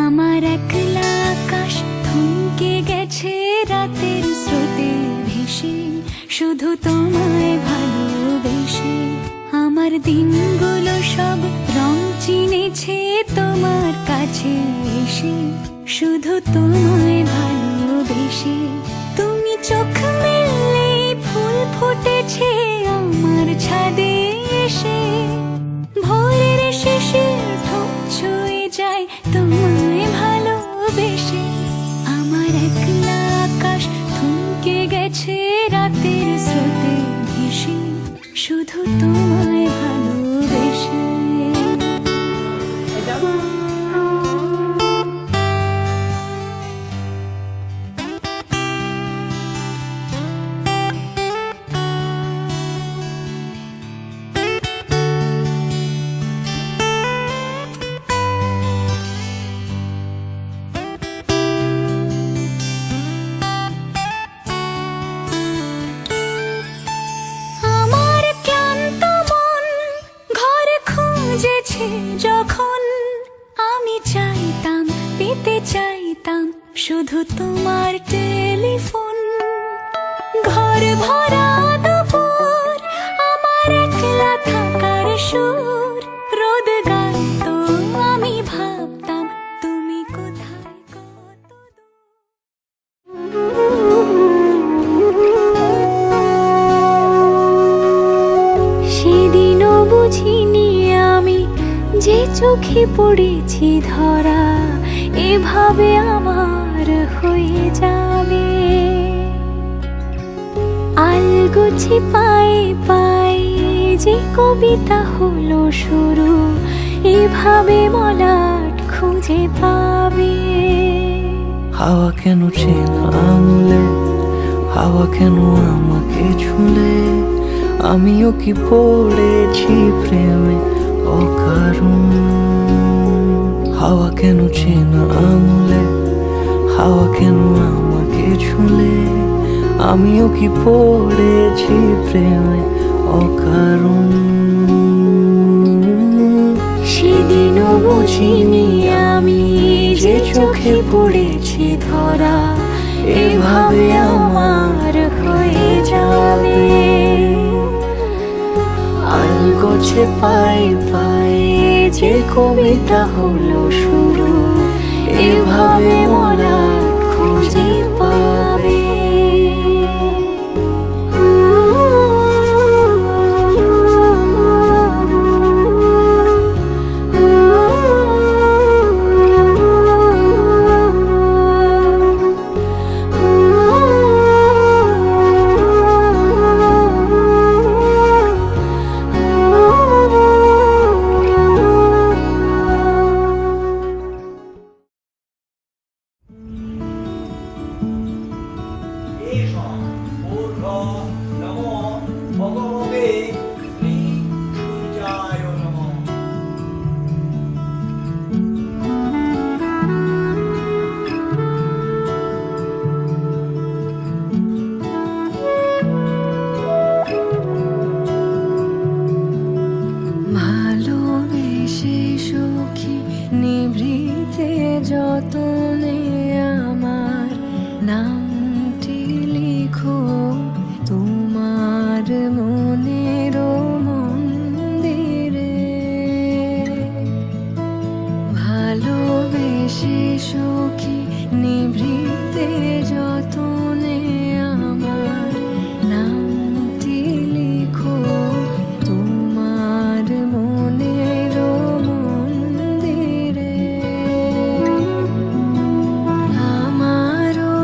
আমার একলা আকাশ থমকে গেছে রাতের স্রোতে ভেসে, শুধু তোমায় ভালোবেসে। আমার দিনগুলো সব রং চিনেছে তোমার কাছে এসে, শুধু তোমায় ভালোবেসে। তুমি চোখ মেললে ফুল ফুটেছে আমার ছাদে এসে, ভোরের শেষে ঢোক ছুঁয়ে যায় তোমায় ভালোবেসে। আমার একলা আকাশ থমকে গেছে রাতের স্রোতে ভেসে, শুধু তোমায় ভালোবেসে। যখন আমি চাইতাম, পেতে চাইতাম শুধু তোমার টেলিফোন। ঘর ভরা দুপুর, আমার একলা থাকার সুর, রোদ গাইতো আমি ভাবতাম তুমি কোথায় কত দূর। সেদিনও বুঝিনি আমি যে চোখে পড়েছি ধরা, এভাবে আমার হয়ে যাবে। আলগোছে পায়ে পায়ে যে কবিতা হলো শুরু, এভাবে মলাট খুঁজে পাবে। হাওয়া কেন চেনা আঙুলে, হাওয়া কেন আমাকে ছুলে, আমিও কি পড়েছি প্রেমে অকারণ। হাওয়া কেন চেনা আঙুলে, হাওয়া কেন আমাকে ছুলে, আমিও কি পড়েছি প্রেমে অকারণ। সেদিনও বুঝিনি আমি যে চোখে পড়েছি ধরা, এভাবে আমার হয়ে যাবে। আলগোছে পায়ে পায়ে যে কবিতা হলো শুরু, এভাবে মলাট খুঁজে পাবে। ভালোবেসে সখী নিভৃতে যতনে আমার নামটি লিখো তোমার মনের মন্দিরে। ভালোবেসে সখী নিভৃতে যতনে আমার নামটি লিখো তোমার মনের মন্দিরে। আমারও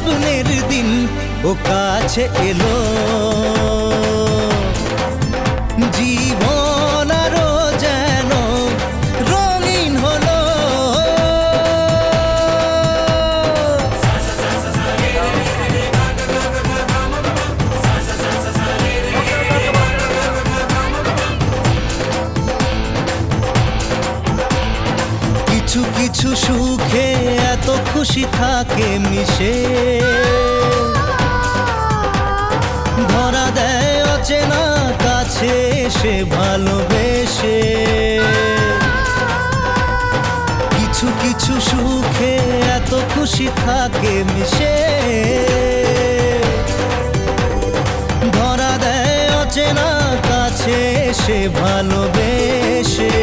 স্বপ্নের দিন ও কাছে এলো, জীবন আরো যেন রঙিন হলো। কিছু কিছু সুখে এত খুশি থাকে মিশে, ধরা দেয় অচেনা কাছে এসে ভালোবেসে। কিছু কিছু সুখে এত খুশি থাকে মিশে, ধরা দেয় অচেনা কাছে এসে ভালোবেসে।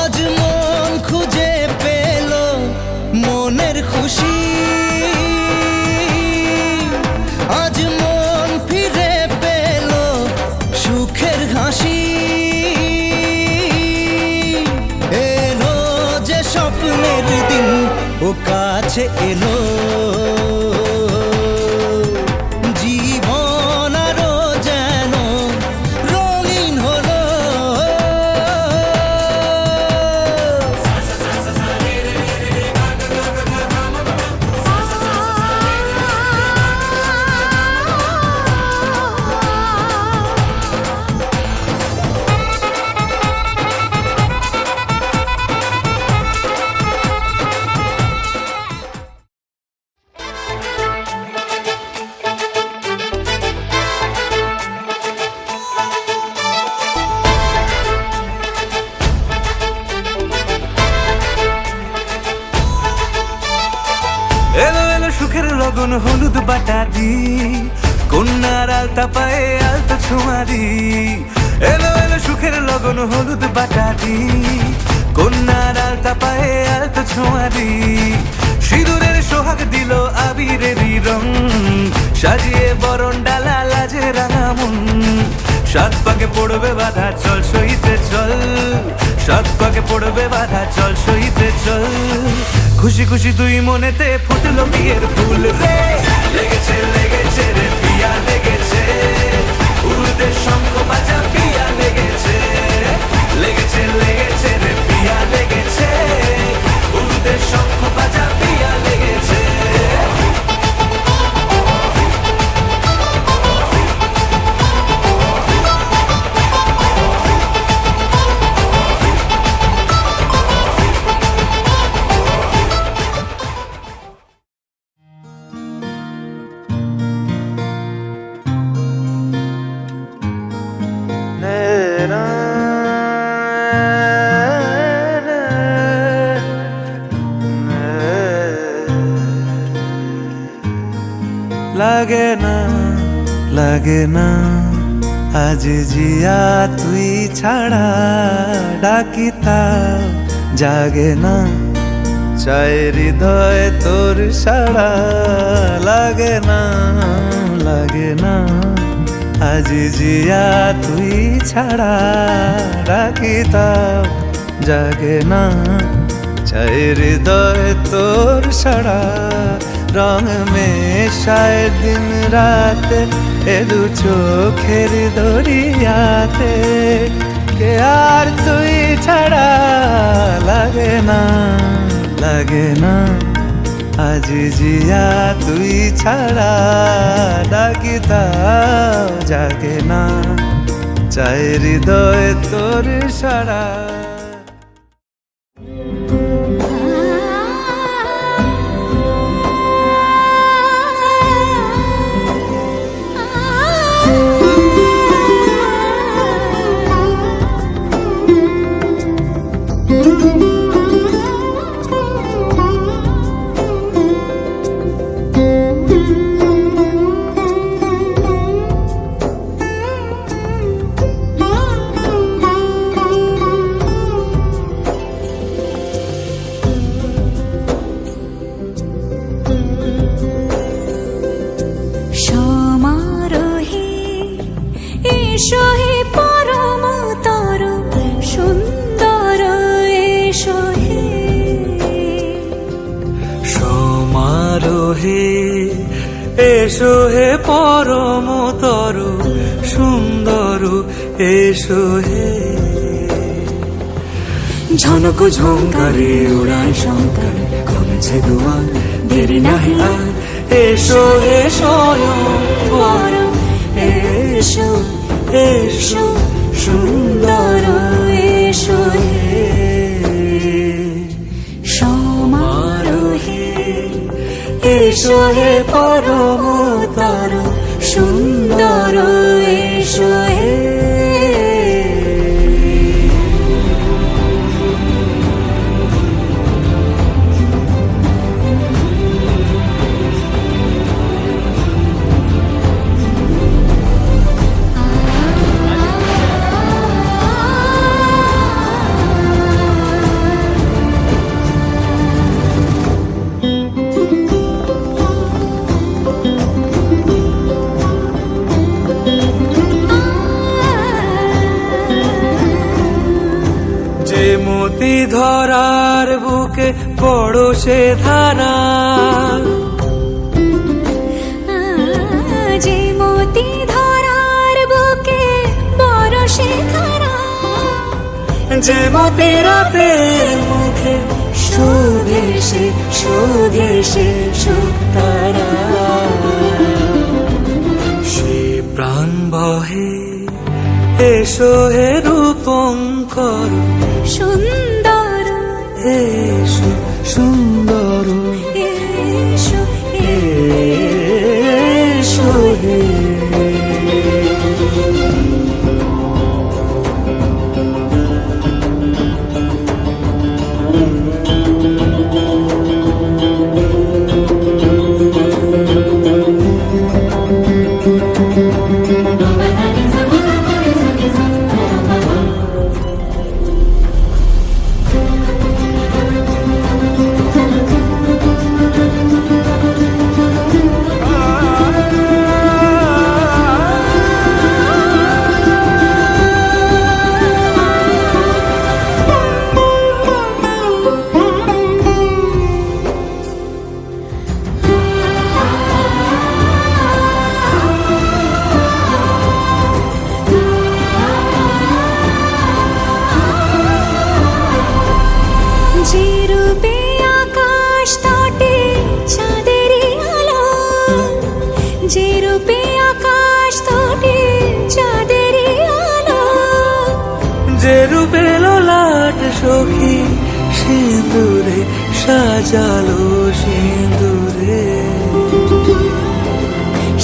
আজ মন খুঁজে পেল মনের খুশি, আজ মন ফিরে পেল সুখের হাসি। এলো যে স্বপ্নের দিন ও কাছে এলো, জীবন আরো যেন রঙিন হলো। এলো এলো সুখের লগন হলুদ বাটা দি, কন্যার আলতা পায়ে আলতা ছোঁয়া দি। এলো এলো সুখের লগন হলুদ বাটা দি, কন্যার আলতা পায়ে আলতা ছোঁয়া দি। সিঁদুরের সোহাগ দিল আবিরেরই রং, সাজিয়ে বরণ ডালা লাজে রাঙা মন। সাত পাকে পড়বে বাধা চল সইতে চল, সাত পাকে পড়বে বাধা চল সইতে চল। খুশি খুশি দুই মনেতে ফুটলো বিয়ের ফুল রে, লেগেছে লেগেছে রে পিয়া লেগেছে, উড়তে শঙ্খ বাজা পিয়া লেগেছে। লেগেছে লেগেছে রে পিয়া লেগেছে, উড়তে শঙ্খ বাজা পিয়া লেগেছে। লাগে না লাগে না আজ জিয়া তুই ছাড়া, ডাকিতা জাগে না চাই হৃদয় তোর সাড়া। লাগে না লাগে না আজ জিয়া তুই ছাড়া, ডাকিতা জাগে না চাই হৃদয় তোর সাড়া। রং মেশায় দিন রাতে এ দু চোখের দরিয়াতে, কে আর তুই ছাড়া। লাগে না লাগে না আজ জিয়া তুই ছাড়া, ডাকিতা জাগে না চাই হৃদয় তোর সাড়া। হে এসো হে পরমতর সুন্দর এসো হে ঝনক ঝঙ্কারে উড়ায় শঙ্কর কমেছে দুয়ার দেরি নাহি আর এসো হে স্বয়ং পরম এসো এসো সুন্দর এসো হে সমারোহে এসো হে পরমতর সুন্দর এসো হে যে মতি ধরার বুকে বড় সে ধারা যে মতি ধরার বুকে বড় সে ধারা যে মতি রাতের মুখে শোভে সে সুতারা সে প্রাণ বহে এসো হে রূপঙ্কর সুন্দর এসো সুন্দর এসো এসো হে যে রূপে আকাশ তটে চাঁদেরই আলো যে রূপে আকাশ তটে চাঁদেরই আলো যে রূপে ললাট সখী সিঁদুরে সাজালো সিঁদুরে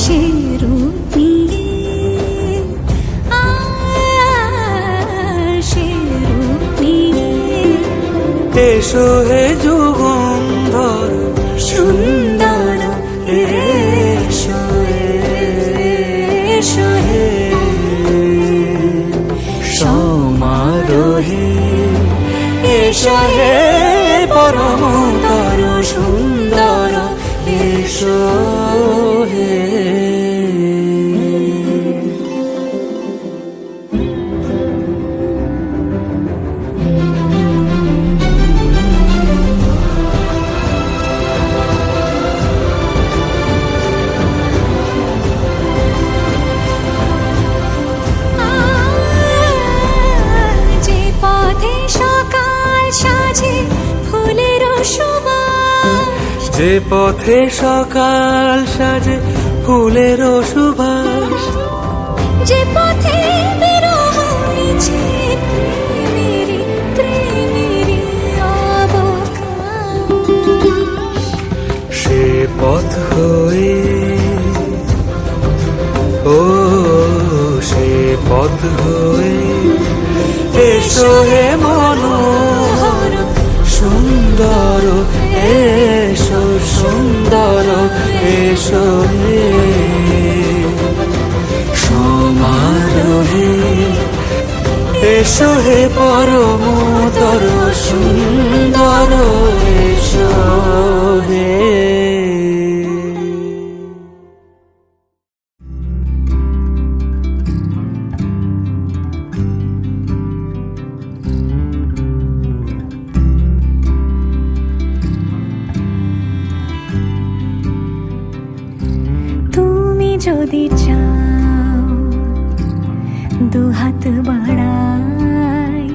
সে রূপ নিয়ে সে রূপ নিয়ে এসো হে যুগন্ধর সুন্দর এসো এসো হে সমারোহে এসো হে পরমতর সুন্দর এসো হে যে পথে সকাল সাজে ফুলের সুবাস যে পথে সকাল সাজে ফুলের সুবাস যে পথে বিরহ নিচে প্রেমেরই অবকাশ সে পথ হয়ে ও সে পথ হয়ে এসো হে মনোহর সুন্দর এসো সুন্দর এসো হে সমারোহে এসো হে পরমতর সুন্দর এসো হে যদি চাও দুহাত বাড়াই,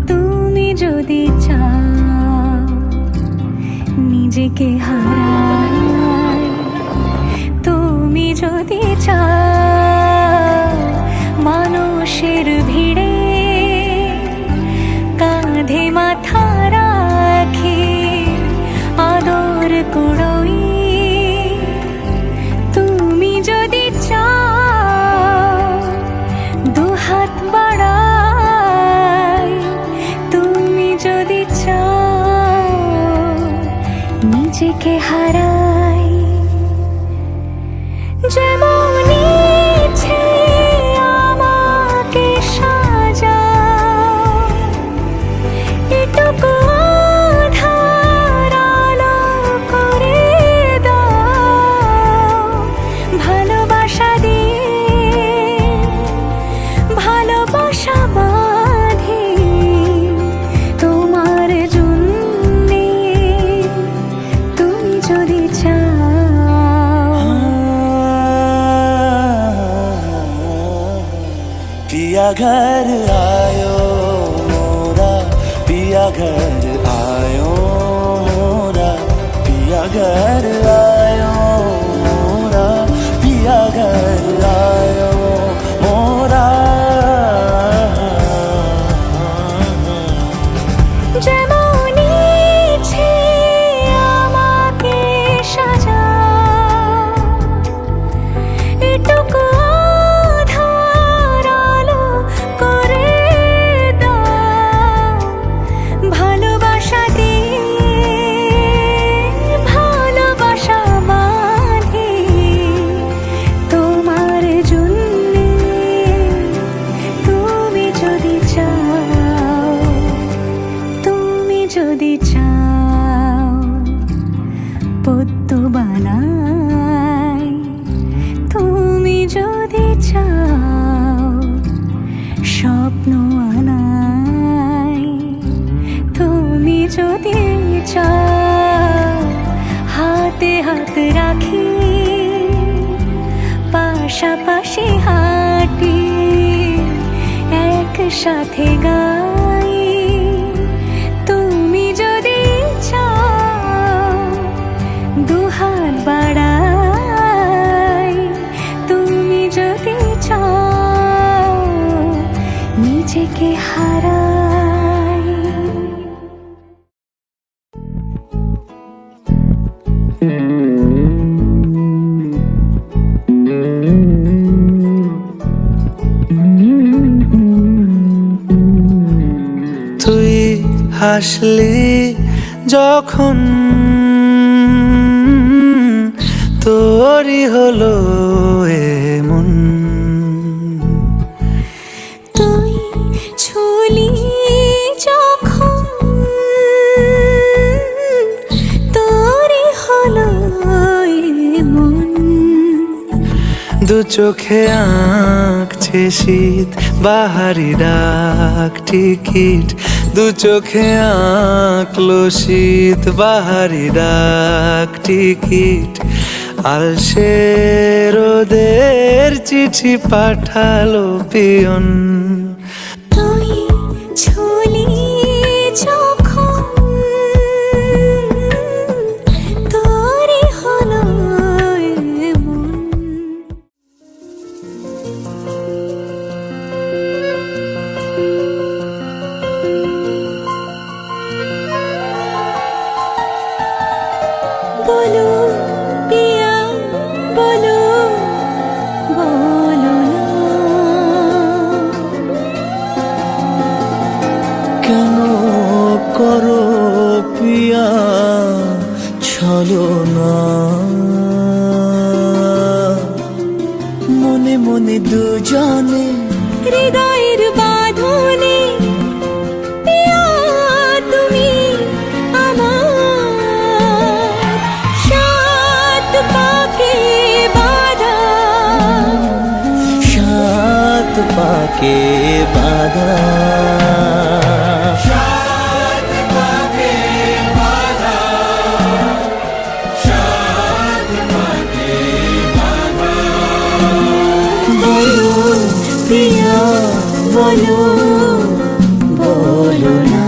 তুমি যদি চাও নিজেকে হারাই, তুমি যদি চাও মানুষের ভিড়ে কাঁধে মাথা রাখি আদর কুড়োই, তুমি যদি চাও দুহাত বাড়াই, তুমি যদি চাও নিজেকে হারাই। যেমন ইচ্ছে আমাকে সাজাও, এটুকু আধার আলো করে দাও, ভালোবাসা দিয়ে ভালোবাসা বাঁধি তোমার জন্যে, তুমি যদি চাও। पिया घर आयो मोरा, पिया घर आयो मोरा, पिया घर आयो मोरा, पिया घर आयो मोरा। যেমন ইচ্ছে আমাকে সাজাও, এটুকু আধার আলো করে দাও, ভালোবাসা দিয়ে ভালোবাসা বাঁধি তোমার জন্যে, তুমি যদি চাও, তুমি যদি চাও পদ্ম বানাই, তুমি যদি চাও স্বপ্ন আনাই, তুমি যদি চাও হাতে হাত রাখি পাশাপাশি হাঁটি একসাথে গাই, তুমি যদি চাও দুহাত বাড়াই, তুমি যদি চাও নিজেকে হারাই। তুই হাসলি যখন তোরই হলো এমন, তুই ছুলি যখন তোরই হলো মন, দু চোখে আঁকছে শীত বাহারি ডাক টিকিট, দু চোখে আঁকলো শীত বাহারি ডাক টিকিট, আলসে রোদের চিঠি পাঠালো পিয়ন। তুই ছুলি যখন তোরই হলো মন। বলো পিয়া বলো, বলো না কেন করো পিয়া ছলনা, মনে মনে দুজনে হৃদয়ের বাঁধনে পিয়া তুমি আমার, সাত পাকে বাঁধা, সাত পাকে বাঁধা। সাত পাকে বাঁধা বলো বলো না।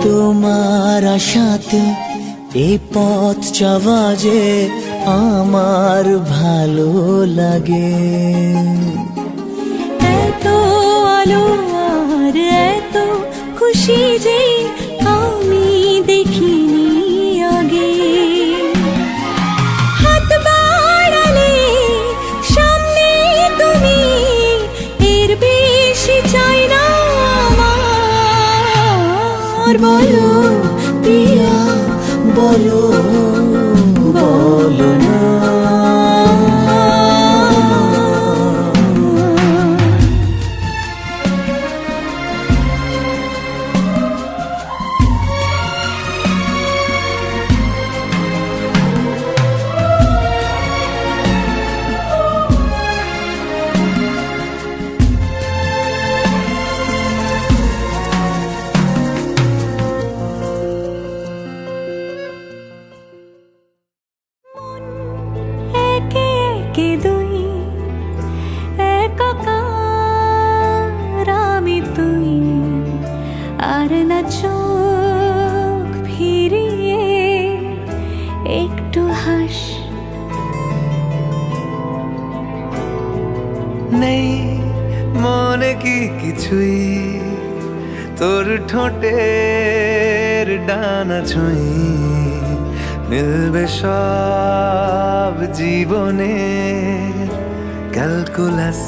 তোমার আশাতে এই পথ যাওয়া যে আমার ভালো লাগে। এত আলো আর এত খুশি যে আমি দেখিনি আগে। হাত বাড়ালে সামনে তুমি, এর বেশি চাই না আমার। বলো প্রিয়া বলো বলো না। একে একে দুই, একাকার আমি তুই, আর না চোখ ফিরিয়ে একটু হাস। নেই মনে কি কিছুই, তোর ঠোঁটের ডানা ছুঁই, মিলবে সব জীবনের ক্যালকুলাস।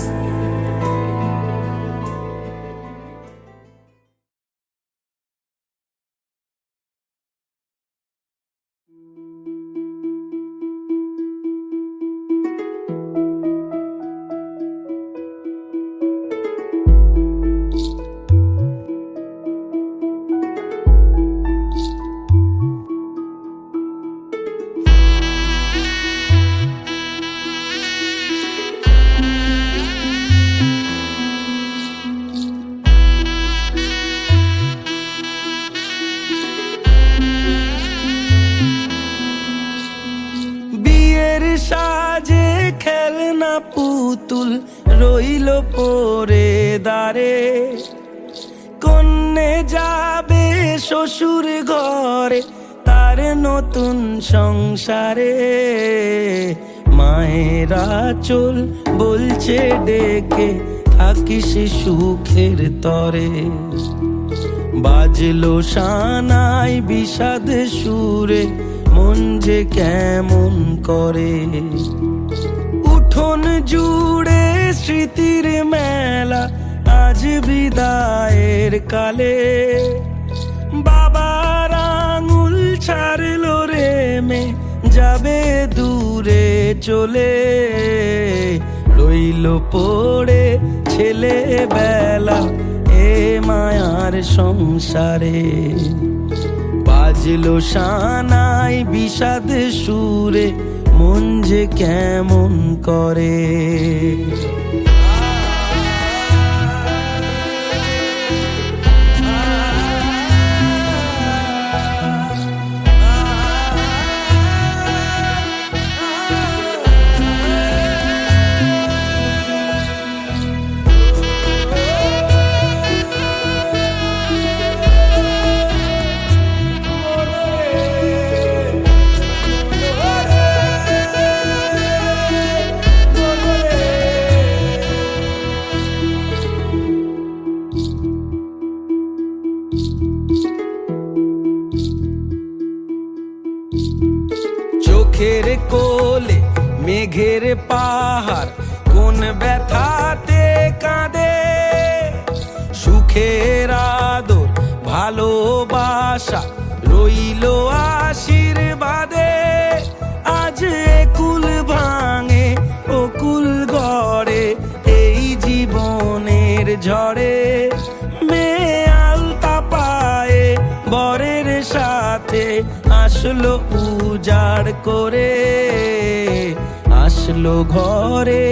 সাজে খেলনা পুতুল রইল পরে দাঁড়ে, কন্যে যাবে শ্বশুর ঘরে তার নতুন সংসারে। মায়েরা চল বলছে ডেকে থাকিস সুখের তরে, বাজলো সানাই বিষাদ সুরে মন যে কেমন করে। উঠোন জুড়ে স্মৃতির মেলা আজ বিদায়ের কালে, বাবার আঙুল ছাড়লো রে মে যাবে দূরে চলে। রইল পড়ে ছেলেবেলা এ মায়ার সংসারে, বাজলো সানাই বিষাদ সুরে মন যে কেমন করে। চোখের কোলে মেঘের পাহাড় কোন ব্যথাতে কাঁদে, সুখের আদর ভালোবাসা রইল আশীর্বাদে। আজ কুল ভাঙে ও কুল গড়ে এই জীবনের ঝড়ে, আসলো উজাড় করে, আসলো ঘরে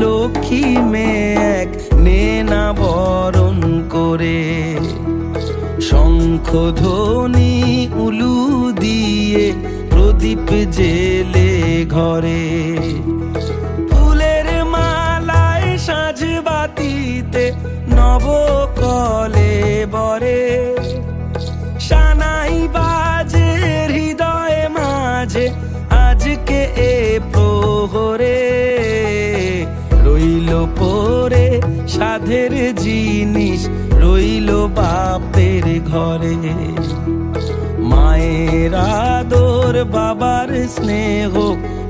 লক্ষ্মী মেয়ে এক নেনা বরণ করে। শঙ্খ ধ্বনি উলু দিয়ে প্রদীপ জেলে ঘরে, ফুলের মালায় সাজবাতিতে নবকলে বরে। সানাই বাজে হৃদয়ে মাঝে আজকে এ প্রহরে, রইল পরে সাধের জিনিস রইল বাপের ঘরে। মায়ের আদর বাবার স্নেহ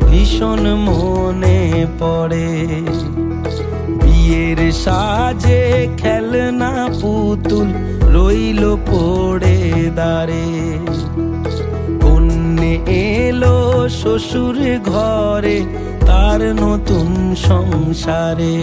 ভীষণ মনে পড়ে, বিয়ের সাজে খেলনা পুতুল রইল পড়ে দাঁড়ে। কন্যে এলো শ্বশুর ঘরে তার নতুন সংসারে।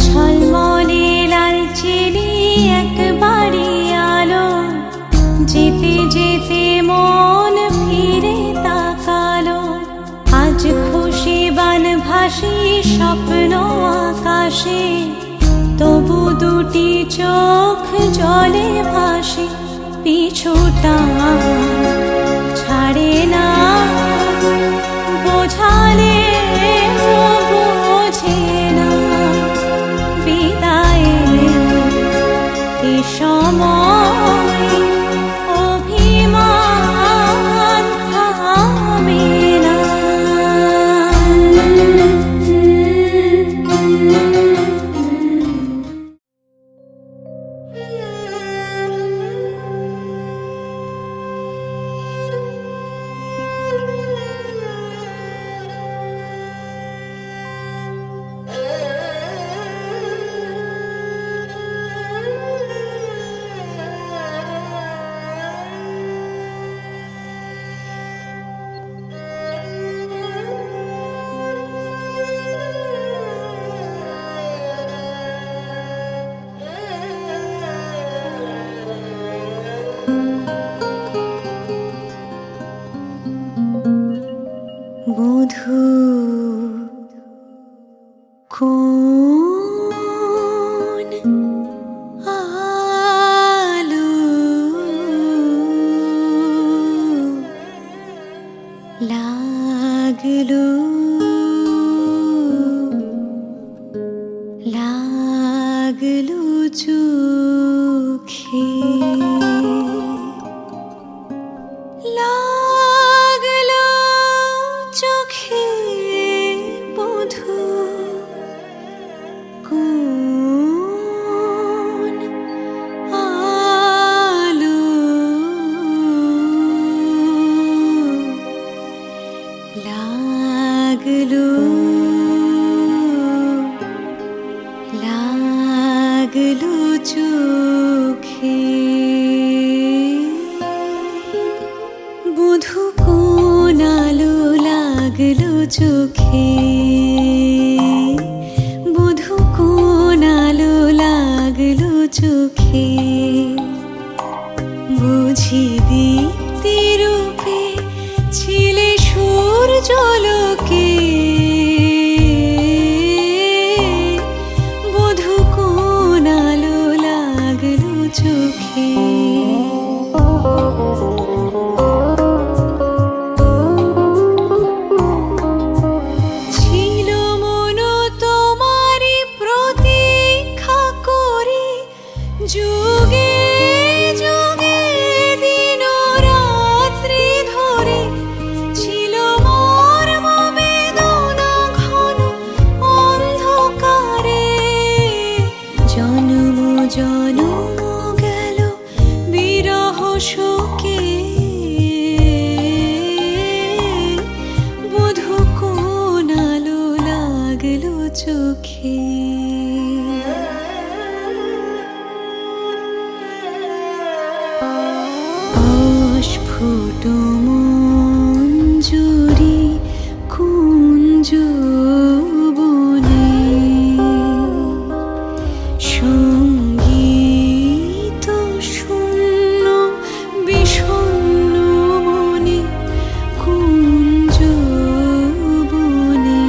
ঝলমলে লালচেরি একবারে আলো, যেতে যেতে মন ফিরে তাকালো। আজ খুশি বান ভাসি স্বপ্ন আকাশে, তবু দুটি চোখ জলে ভাসে। পিছুটা ছাড়ে না, বোঝালে বোঝে না। বিদায় এ সময় অভিমান থামে না। চোখে বধূ কোন আলো লাগলো চোখে বুঝি দীপ্তি রূপে ছিলে সূর্যলোকে বধূ কোন আলো লাগলো চোখে ছিল মন তোমারি প্রতীক্ষা করি যুগে যুগে দিন রাত্রি ধরে ছিল মর্ম বেদনা ঘন অন্ধকারে জন্ম জন্ম গেল বিরহ শোকে বধূ কোন আলো লাগলো চোখে অস্ফুট মঞ্জুরি কুঞ্জ বনে সঙ্গীত শূন্য বিষণ্ণ মনে কুঞ্জ বনে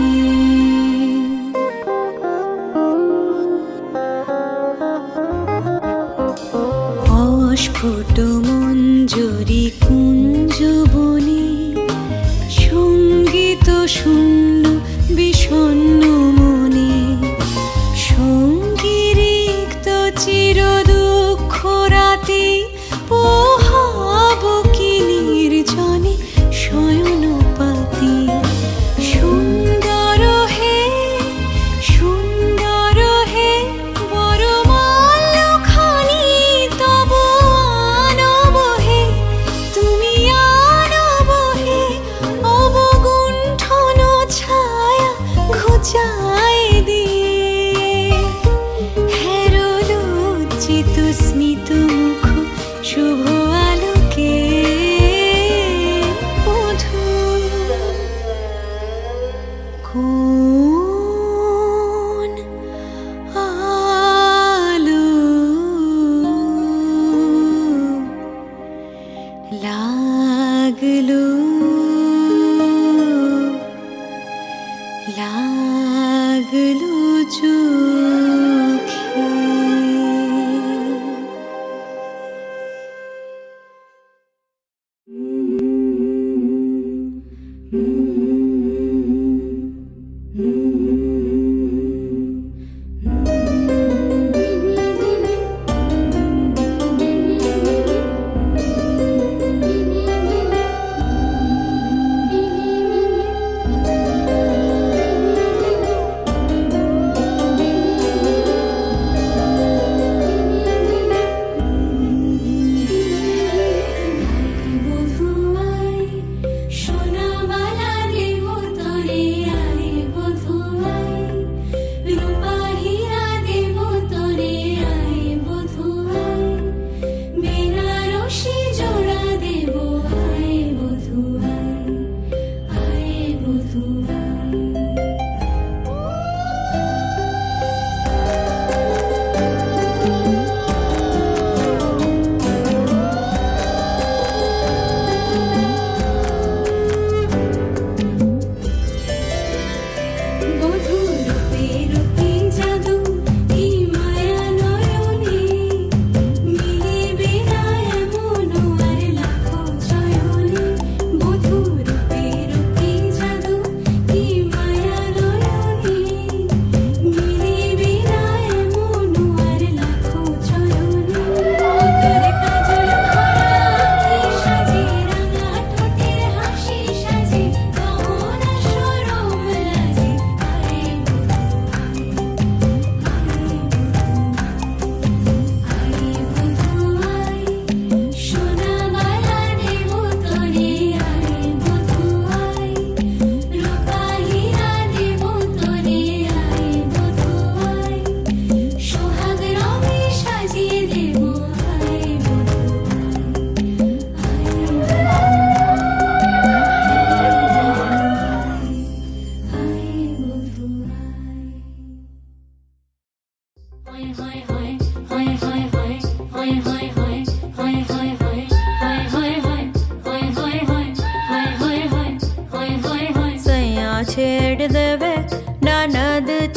অস্ফুট মঞ্জরি কুঞ্জ বনে সঙ্গীত শূন্য বিষণ্ণ মনে সঙ্গীরিক্ত চির দুঃখ রাতে পোহাব কি নির্জনে শয়ন পাতি সুন্দর হে বড় মাল্যখানি তব আনব হে তুমি আনব হে অবগুণ্ঠন ছায়া ঘুচায় দিয়ে হেরো লজ্জিত স্মিত মুখ শুভ আলোকে বধূ কোন আলো লাগলো চোখে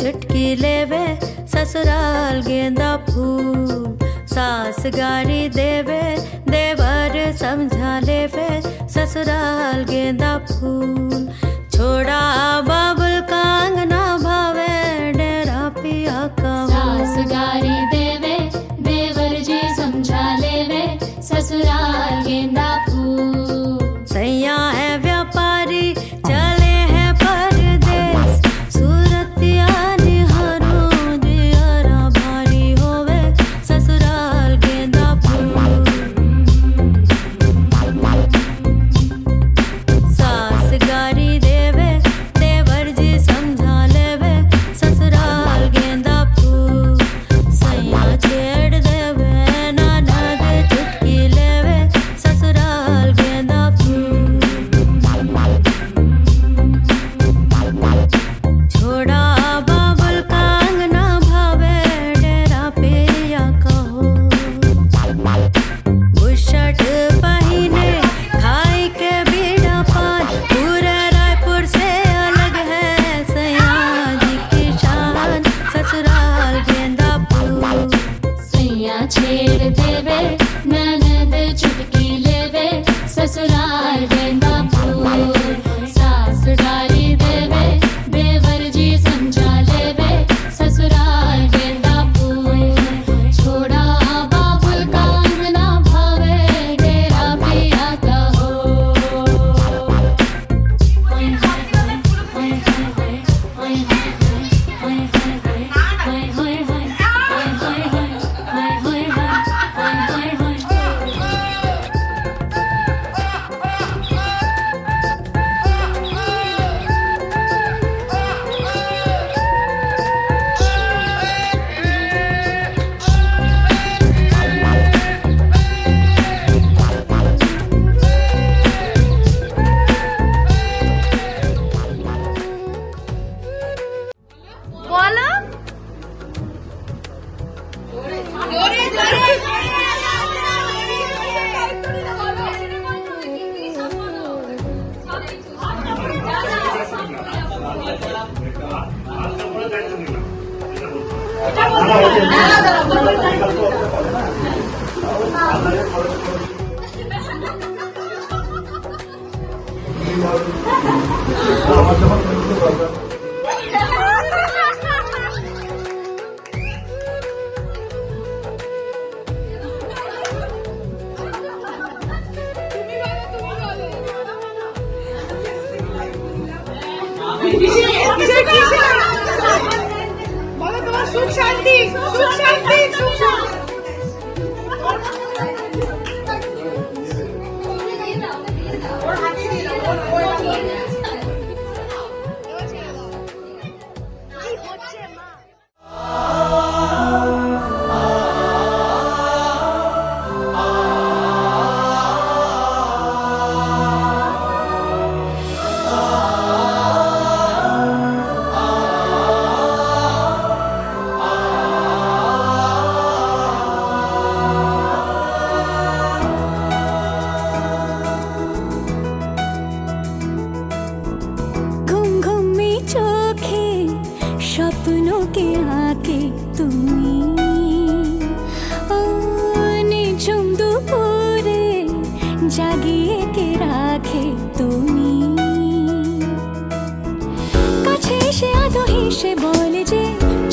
चुटकी लेवे ससुराल गेंदा फूल सास गारी देवे देवर समझा लेवे ससुराल गेंदा फूल छोड़ा बाबुल का अंगना भावे डेरा पिया का सास गारी देवे देवर जी समझा लेवे ससुराल गेंदा फूल सैया है व्यापारी चले हैं परदेस सूरतिया निहारो दियारा भारी होवे ससुराल गेंदा फूल सास गारी देवे देवर जी समझा लेवे ससुराल गेंदा फूल सैया छेड़ देवे ननद चुटकी लेवे ससुराल गेंदा फूल छोड़ा बाबुल का अंगना भावे डेरा पिया कहो बुशर्ट पहिने खाई के बीड़ा पान पूरे रायपुर से अलग है सैया जी की शान ससुराल गेंदा फूल सैया छेड़ देवे ननद चुटकी लेवे ससुराल गेंदा फूल सास गारी देवे देवर जी समझा लेवे ससुराल गेंदा फूल छोड़ा बाबुल का अंगना भावे डेरा पिया का हो हाय हाय हाय हाय हाय हाय हाय हाय हाय हाय বলো তোমার সুখ শান্তি সুখ শান্তি সুখ শান্তি घुम घुम में चोखे স্বপ্নों के आके তুমি নিঝুম দুপুরে জাগিয়ে কে রাখে তুমি কাছে এসে আদো হেসে বলে যে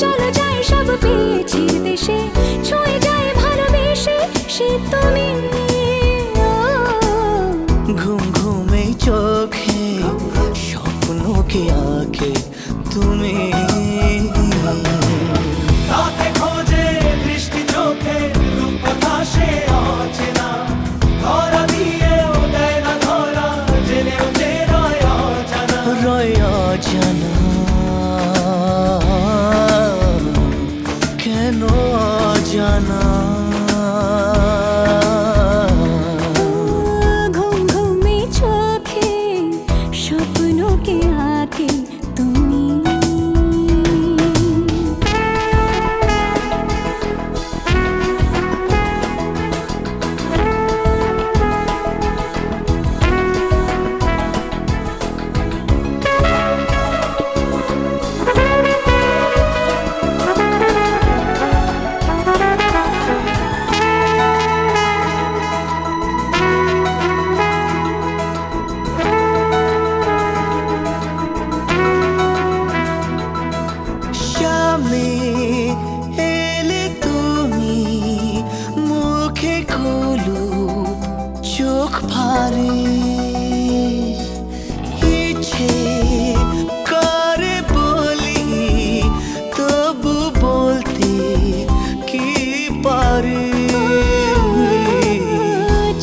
চলো যাই সব পেয়েছি দেশে ছুঁয়ে যায় ভালোবেসে সে তুমি ঘুম ঘুমে চোখে স্বপ্নों के आंखे তুমি রাতে খোঁজে দৃষ্টি চোখে রূপকথা সে অচেনা ধরা দিয়েও দেয় না ধরা জেনেও যে রয় অজানা রয় অজানা কেন অজানা চোখ ফারে ইচ্ছে করে বলি তবু বলতে কি পারি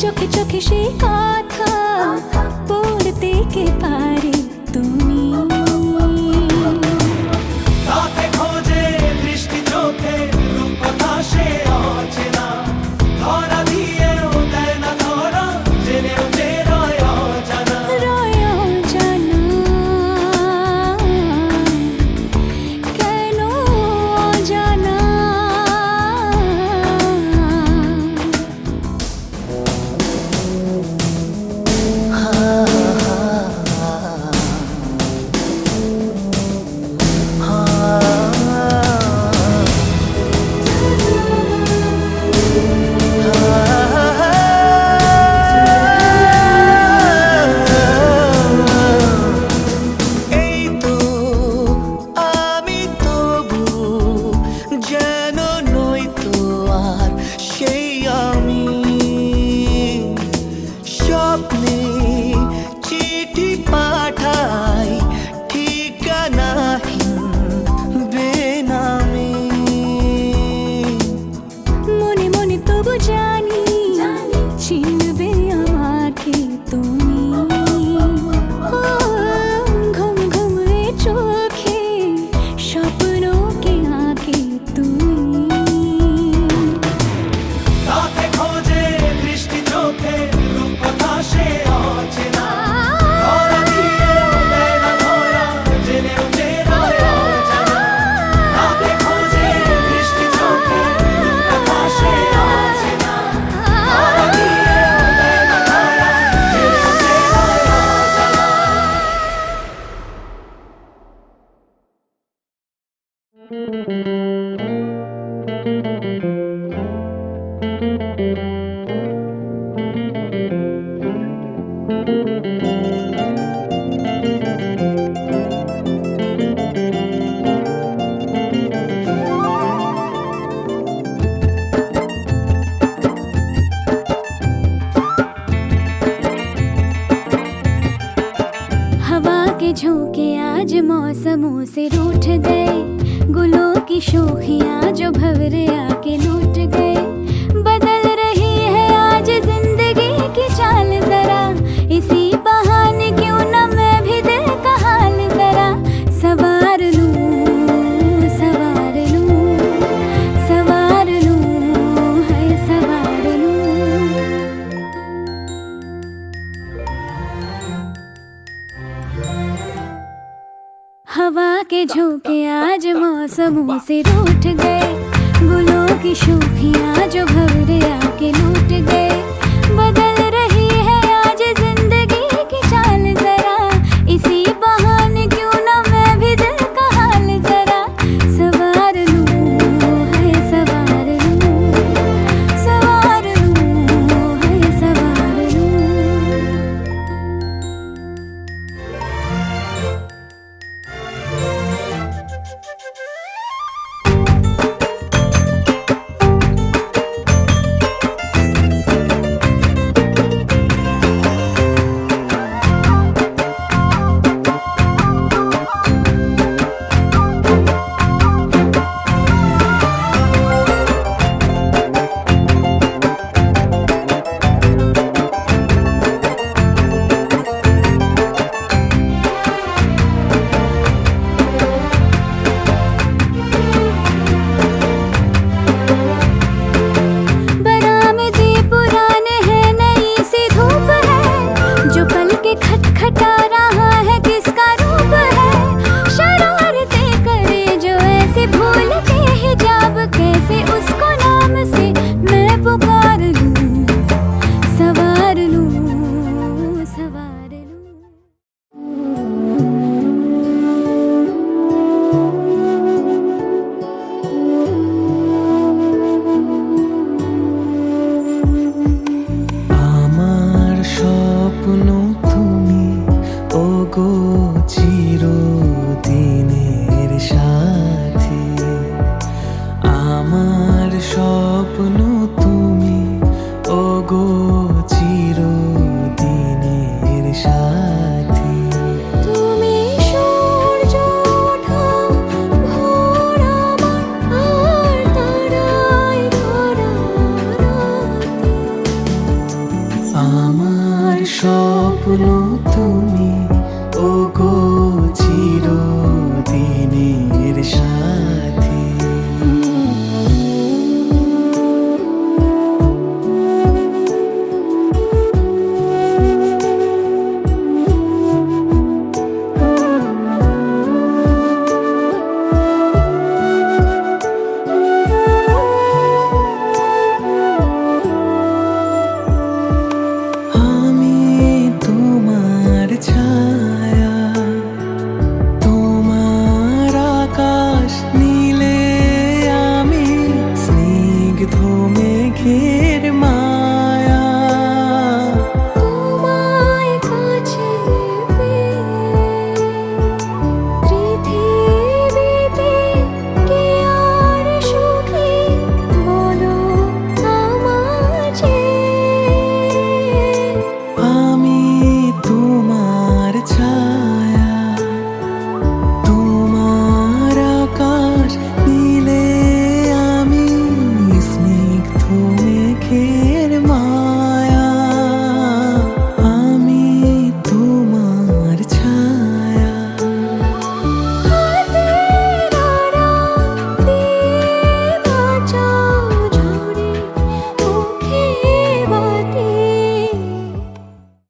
চোখে চোখে সেই কথা পড়তে কে পারে তুমি রাতে খোঁজে দৃষ্টি চোখে রূপকথা সে অচেনা ধরা দিয়েও দেয় না ধরা জেনেও যে রয় অজানা রয় জানা কেন জানা এই তো আমি তবু যেন নই তো আর সেই আমি স্বপ্নে চিঠি পাঠাই ঠিকানাহীন বেনামে মনে মনে তবু জানি চিনবে আমাকে তুমি ও, ঘুম ঘুম এ চোখে স্বপ্নকে আঁকে তুমি রাতে খোঁজে দৃষ্টি চোখে রূপকথা সে অচেনা ধরা দিয়েও দেয় না ধরা জেনেও যে রয় অজানা রাতে খোঁজে দৃষ্টি চোখে রূপকথা সে অচেনা ধরা দিয়েও দেয় না ধরা জেনেও যে রয় অজানা हवा के झोंके आज मौसमों से रूठ गए गुलों की शोखियां जो भंवरे आके लूट गए बदल रही है आज जिंदगी की चाल जरा इसी बहाने क्यों न मैं भी दिल का हाल जरा सवार लूं सवार लूं सवार लूं है सवार लूं हवा के झोंके आज मौसमों से रूठ गए गुलों की शोखियां जो भंवरे आके लूट गए बदल रही है आज जिंदगी की चाल जरा इसी बहाने क्यों न मैं भी दिल का हाल जरा सवार लूं है सवार लूं सवार लूं है सवार लूं আমার স্বপ্ন তুমি, ও গো